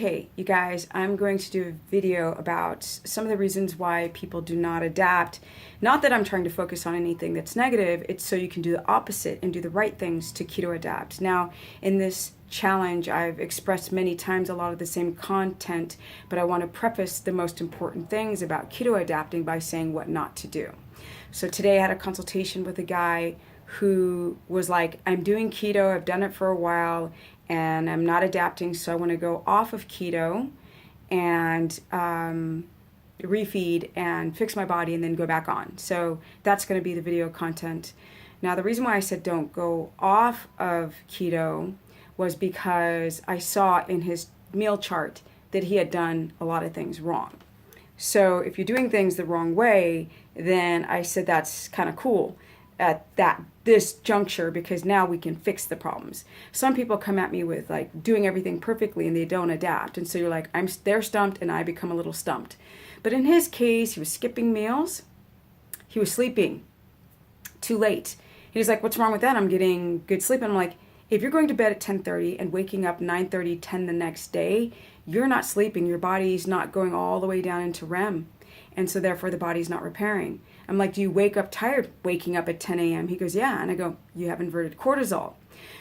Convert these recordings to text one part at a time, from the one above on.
Hey, you guys, I'm going to do a video about some of the reasons why people do not adapt. Not that I'm trying to focus on anything that's negative, it's so you can do the opposite and do the right things to keto adapt. Now, in this challenge, I've expressed many times a lot of the same content, but I want to preface the most important things about keto adapting by saying what not to do. So today I had a consultation with a guy who was like, I'm doing keto, I've done it for a while, and I'm not adapting, so I want to go off of keto and refeed and fix my body and then go back on. So that's going to be the video content. Now, the reason why I said don't go off of keto was because I saw in his meal chart that he had done a lot of things wrong. So if you're doing things the wrong way, then I said that's kind of cool at this juncture, because now we can fix the problems. Some people come at me with like doing everything perfectly and they don't adapt, and so you're like, they're stumped and I become a little stumped. But in his case, he was skipping meals, he was sleeping too late. He's like, what's wrong with that? I'm getting good sleep. And I'm like, if you're going to bed at 10:30 and waking up 9:30, 10 the next day, you're not sleeping. Your body's not going all the way down into REM. And so therefore the body's not repairing. I'm like, do you wake up tired waking up at 10 a.m.? He goes, yeah. And I go, you have inverted cortisol.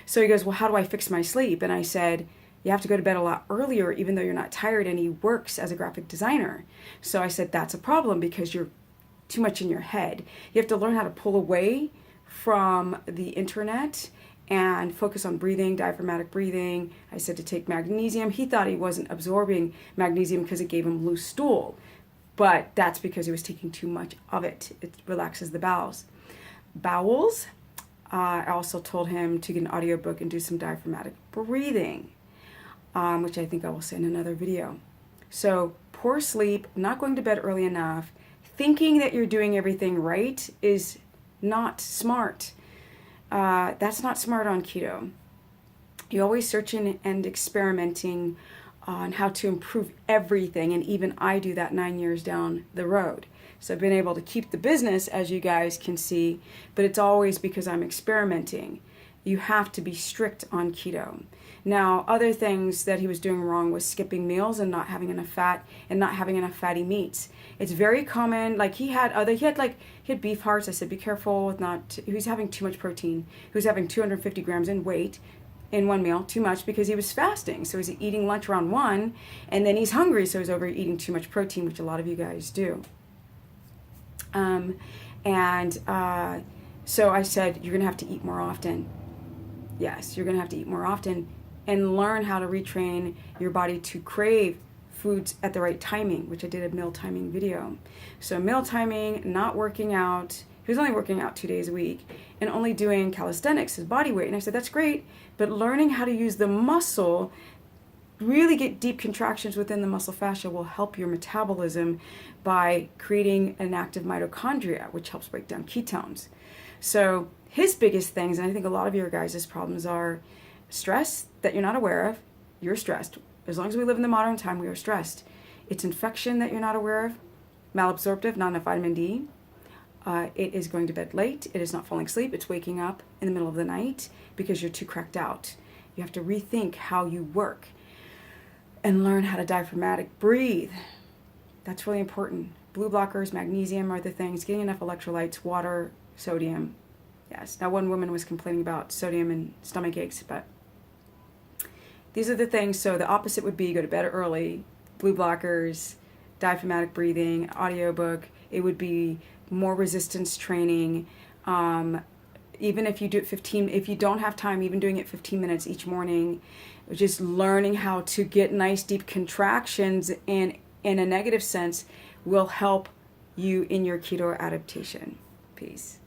So he goes, well, how do I fix my sleep? And I said, you have to go to bed a lot earlier, even though you're not tired. And he works as a graphic designer. So I said, that's a problem because you're too much in your head. You have to learn how to pull away from the internet and focus on breathing, diaphragmatic breathing. I said to take magnesium. He thought he wasn't absorbing magnesium because it gave him loose stool. But that's because he was taking too much of it. It relaxes the bowels. I also told him to get an audiobook and do some diaphragmatic breathing, which I think I will say in another video. So poor sleep, not going to bed early enough, thinking that you're doing everything right is not smart. That's not smart on keto. You're always searching and experimenting on how to improve everything, and even I do that 9 years down the road. So I've been able to keep the business, as you guys can see, but it's always because I'm experimenting. You have to be strict on keto. Now, other things that he was doing wrong was skipping meals and not having enough fat and not having enough fatty meats. It's very common. Like he had beef hearts. I said, be careful with he was having too much protein. He was having 250 grams in weight in one meal, too much, because he was fasting. So he's eating lunch around 1, and then he's hungry, so he's overeating too much protein, which a lot of you guys do. So I said, you're gonna have to eat more often. Yes, you're gonna have to eat more often and learn how to retrain your body to crave foods at the right timing, which I did a meal timing video. So meal timing, not working out. He was only working out 2 days a week and only doing calisthenics, his body weight. And I said, that's great, but learning how to use the muscle, really get deep contractions within the muscle fascia, will help your metabolism by creating an active mitochondria, which helps break down ketones. So his biggest things, and I think a lot of your guys' problems, are stress that you're not aware of. You're stressed. As long as we live in the modern time, we are stressed. It's infection that you're not aware of, malabsorptive, not enough vitamin D. It is going to bed late. It is not falling asleep. It's waking up in the middle of the night because you're too cracked out. You have to rethink how you work and learn how to diaphragmatic breathe. That's really important. Blue blockers, magnesium are the things. Getting enough electrolytes, water, sodium. Yes. Now, one woman was complaining about sodium and stomach aches, but these are the things. So the opposite would be go to bed early, blue blockers, diaphragmatic breathing, audiobook. It would be more resistance training. Even if you do it if you don't have time, even doing it 15 minutes each morning, just learning how to get nice deep contractions in a negative sense will help you in your keto adaptation. Peace.